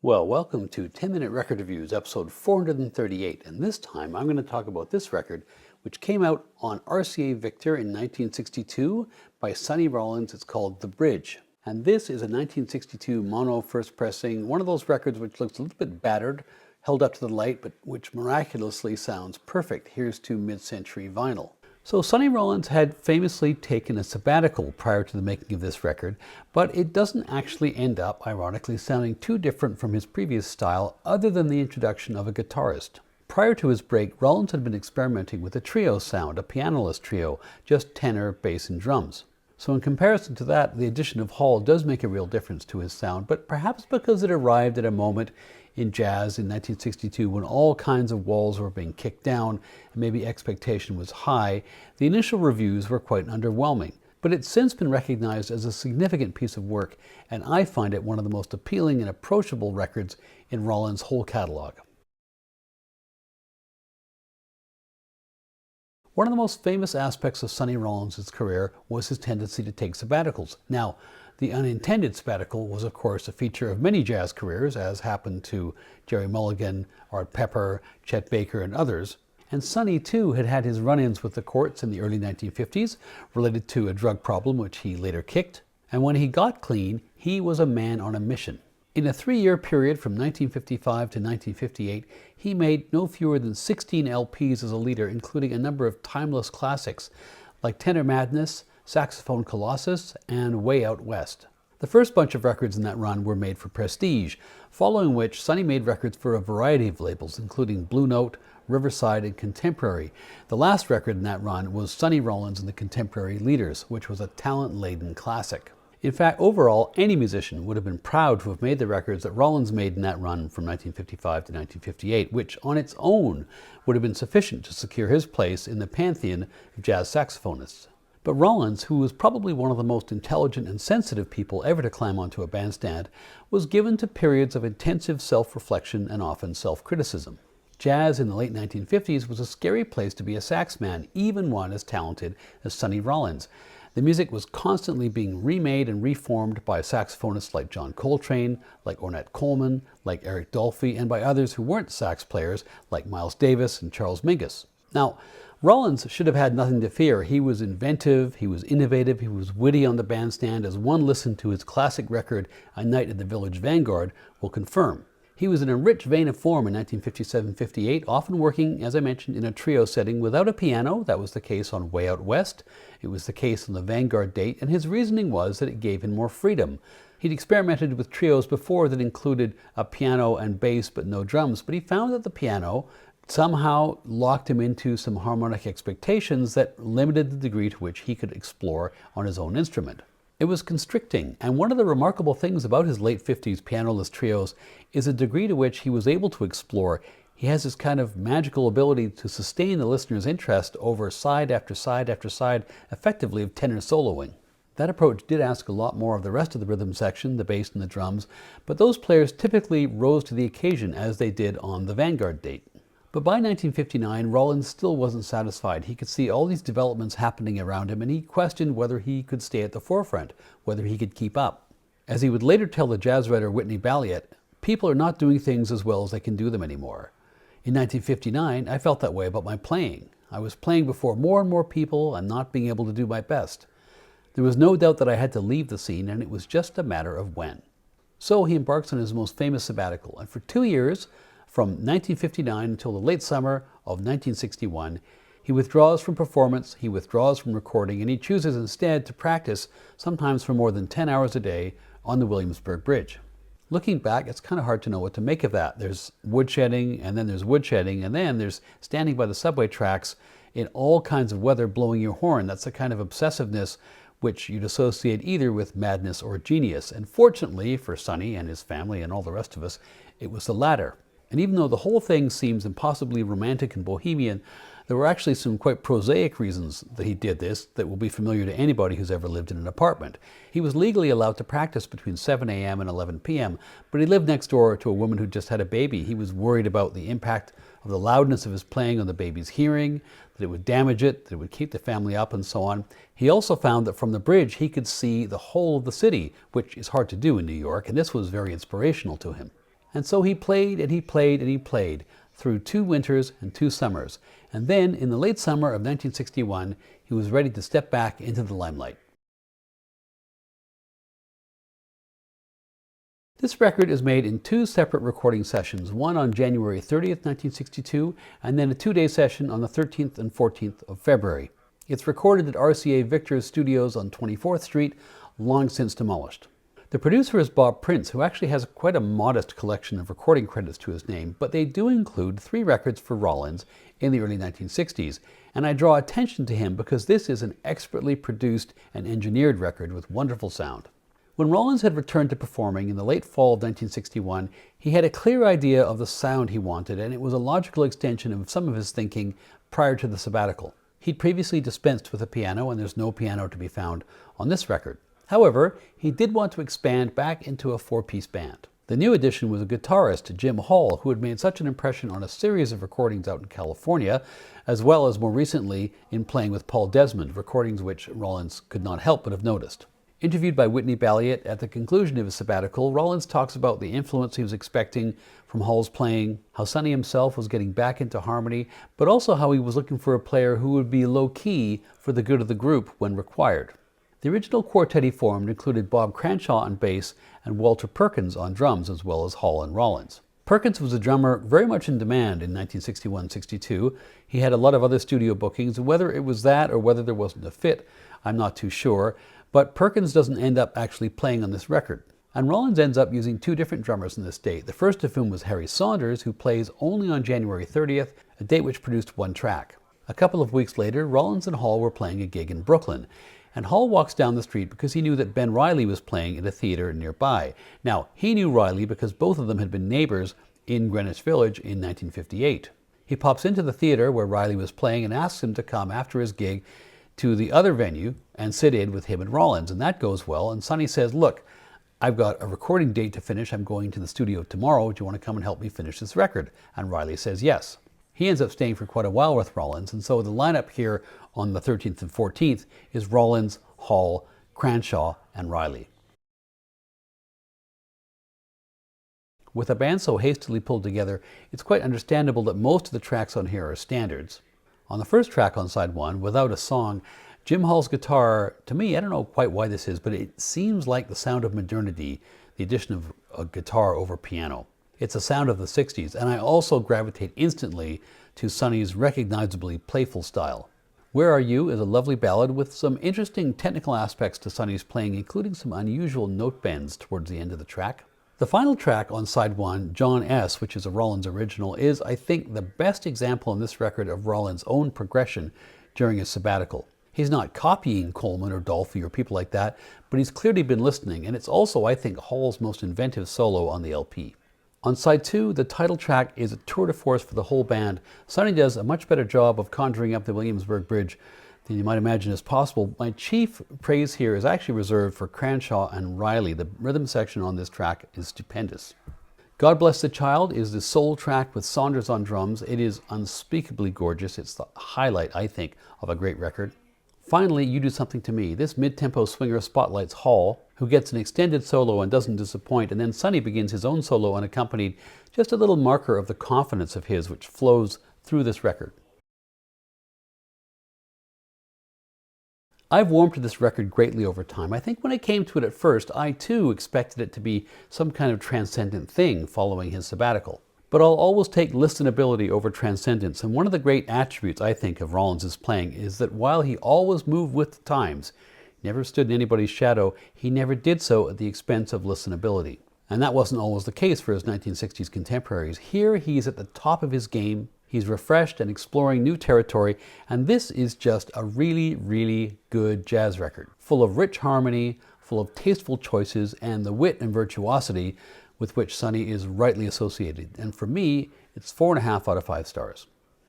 Well, welcome to 10-Minute Record Reviews, episode 438, and this time I'm going to talk about this record, which came out on RCA Victor in 1962 by Sonny Rollins. It's called The Bridge. And this is a 1962 mono first pressing, one of those records which looks a little bit battered, held up to the light, but which miraculously sounds perfect. Here's to mid-century vinyl. So Sonny Rollins had famously taken a sabbatical prior to the making of this record, but it doesn't actually end up, ironically, sounding too different from his previous style other than the introduction of a guitarist. Prior to his break, Rollins had been experimenting with a trio sound, a pianoless trio, just tenor, bass, and drums. So in comparison to that, the addition of Hall does make a real difference to his sound, but perhaps because it arrived at a moment in jazz in 1962 when all kinds of walls were being kicked down and maybe expectation was high, the initial reviews were quite underwhelming. But it's since been recognized as a significant piece of work, and I find it one of the most appealing and approachable records in Rollins' whole catalog. One of the most famous aspects of Sonny Rollins' career was his tendency to take sabbaticals. Now, the unintended sabbatical was, of course, a feature of many jazz careers, as happened to Jerry Mulligan, Art Pepper, Chet Baker, and others. And Sonny, too, had had his run-ins with the courts in the early 1950s, related to a drug problem which he later kicked. And when he got clean, he was a man on a mission. In a 3-year period from 1955 to 1958, he made no fewer than 16 LPs as a leader, including a number of timeless classics like Tenor Madness, Saxophone Colossus, and Way Out West. The first bunch of records in that run were made for Prestige, following which Sonny made records for a variety of labels, including Blue Note, Riverside, and Contemporary. The last record in that run was Sonny Rollins and the Contemporary Leaders, which was a talent-laden classic. In fact, overall, any musician would have been proud to have made the records that Rollins made in that run from 1955 to 1958, which on its own would have been sufficient to secure his place in the pantheon of jazz saxophonists. But Rollins, who was probably one of the most intelligent and sensitive people ever to climb onto a bandstand, was given to periods of intensive self-reflection and often self-criticism. Jazz in the late 1950s was a scary place to be a sax man, even one as talented as Sonny Rollins. The music was constantly being remade and reformed by saxophonists like John Coltrane, like Ornette Coleman, like Eric Dolphy, and by others who weren't sax players like Miles Davis and Charles Mingus. Now, Rollins should have had nothing to fear. He was inventive, he was innovative, he was witty on the bandstand, as one listened to his classic record, A Night at the Village Vanguard, will confirm. He was in a rich vein of form in 1957-58, often working, as I mentioned, in a trio setting without a piano. That was the case on Way Out West. It was the case on the Vanguard date, and his reasoning was that it gave him more freedom. He'd experimented with trios before that included a piano and bass but no drums, but he found that the piano somehow locked him into some harmonic expectations that limited the degree to which he could explore on his own instrument. It was constricting, and one of the remarkable things about his late 50s pianoless trios is the degree to which he was able to explore. He has this kind of magical ability to sustain the listener's interest over side after side after side, effectively of tenor soloing. That approach did ask a lot more of the rest of the rhythm section, the bass and the drums, but those players typically rose to the occasion as they did on the Vanguard date. But by 1959, Rollins still wasn't satisfied. He could see all these developments happening around him, and he questioned whether he could stay at the forefront, whether he could keep up. As he would later tell the jazz writer Whitney Balliet, people are not doing things as well as they can do them anymore. In 1959, I felt that way about my playing. I was playing before more and more people and not being able to do my best. There was no doubt that I had to leave the scene, and it was just a matter of when. So he embarks on his most famous sabbatical, and for 2 years, from 1959 until the late summer of 1961, he withdraws from performance, he withdraws from recording, and he chooses instead to practice, sometimes for more than 10 hours a day, on the Williamsburg Bridge. Looking back, it's kind of hard to know what to make of that. There's woodshedding, and then there's woodshedding, and then there's standing by the subway tracks in all kinds of weather blowing your horn. That's the kind of obsessiveness which you'd associate either with madness or genius. And fortunately for Sonny and his family and all the rest of us, it was the latter. And even though the whole thing seems impossibly romantic and bohemian, there were actually some quite prosaic reasons that he did this that will be familiar to anybody who's ever lived in an apartment. He was legally allowed to practice between 7 a.m. and 11 p.m., but he lived next door to a woman who just had a baby. He was worried about the impact of the loudness of his playing on the baby's hearing, that it would damage it, that it would keep the family up, and so on. He also found that from the bridge he could see the whole of the city, which is hard to do in New York, and this was very inspirational to him. And so he played and he played and he played through 2 winters and 2 summers. And then in the late summer of 1961, he was ready to step back into the limelight. This record is made in 2 separate recording sessions, one on January 30th, 1962, and then a 2-day session on the 13th and 14th of February. It's recorded at RCA Victor's studios on 24th Street, long since demolished. The producer is Bob Prince, who actually has quite a modest collection of recording credits to his name, but they do include 3 records for Rollins in the early 1960s, and I draw attention to him because this is an expertly produced and engineered record with wonderful sound. When Rollins had returned to performing in the late fall of 1961, he had a clear idea of the sound he wanted, and it was a logical extension of some of his thinking prior to the sabbatical. He'd previously dispensed with a piano, and there's no piano to be found on this record. However, he did want to expand back into a 4-piece band. The new addition was a guitarist, Jim Hall, who had made such an impression on a series of recordings out in California, as well as more recently in playing with Paul Desmond, recordings which Rollins could not help but have noticed. Interviewed by Whitney Balliet at the conclusion of his sabbatical, Rollins talks about the influence he was expecting from Hall's playing, how Sonny himself was getting back into harmony, but also how he was looking for a player who would be low-key for the good of the group when required. The original quartet he formed included Bob Cranshaw on bass and Walter Perkins on drums, as well as Hall and Rollins. Perkins was a drummer very much in demand in 1961-62. He had a lot of other studio bookings, and whether it was that or whether there wasn't a fit, I'm not too sure. But Perkins doesn't end up actually playing on this record. And Rollins ends up using 2 different drummers in this date, the first of whom was Harry Saunders, who plays only on January 30th, a date which produced 1 track. A couple of weeks later, Rollins and Hall were playing a gig in Brooklyn, and Hall walks down the street because he knew that Ben Riley was playing at a theater nearby. Now, he knew Riley because both of them had been neighbors in Greenwich Village in 1958. He pops into the theater where Riley was playing and asks him to come after his gig to the other venue and sit in with him and Rollins, and that goes well. And Sonny says, look, I've got a recording date to finish. I'm going to the studio tomorrow. Do you want to come and help me finish this record? And Riley says yes. He ends up staying for quite a while with Rollins, and so the lineup here on the 13th and 14th is Rollins, Hall, Cranshaw, and Riley. With a band so hastily pulled together, it's quite understandable that most of the tracks on here are standards. On the first track on side 1, Without a Song, Jim Hall's guitar, to me, I don't know quite why this is, but it seems like the sound of modernity, the addition of a guitar over piano. It's a sound of the 60s, and I also gravitate instantly to Sonny's recognizably playful style. Where Are You is a lovely ballad with some interesting technical aspects to Sonny's playing, including some unusual note bends towards the end of the track. The final track on side 1, John S., which is a Rollins original, is, I think, the best example on this record of Rollins' own progression during his sabbatical. He's not copying Coleman or Dolphy or people like that, but he's clearly been listening, and it's also, I think, Hall's most inventive solo on the LP. On side 2, the title track is a tour de force for the whole band. Sonny does a much better job of conjuring up the Williamsburg Bridge than you might imagine is possible. My chief praise here is actually reserved for Cranshaw and Riley. The rhythm section on this track is stupendous. God Bless the Child is the soul track with Saunders on drums. It is unspeakably gorgeous. It's the highlight, I think, of a great record. Finally, You Do Something to Me. This mid-tempo swinger spotlights Hall, who gets an extended solo and doesn't disappoint, and then Sonny begins his own solo unaccompanied, just a little marker of the confidence of his which flows through this record. I've warmed to this record greatly over time. I think when I came to it at first, I too expected it to be some kind of transcendent thing following his sabbatical. But I'll always take listenability over transcendence, and one of the great attributes, I think, of Rollins' playing is that while he always moved with the times, never stood in anybody's shadow, he never did so at the expense of listenability. And that wasn't always the case for his 1960s contemporaries. Here he's at the top of his game, he's refreshed and exploring new territory, and this is just a really, really good jazz record, full of rich harmony, full of tasteful choices, and the wit and virtuosity with which Sonny is rightly associated. And for me, it's 4.5 out of 5 stars.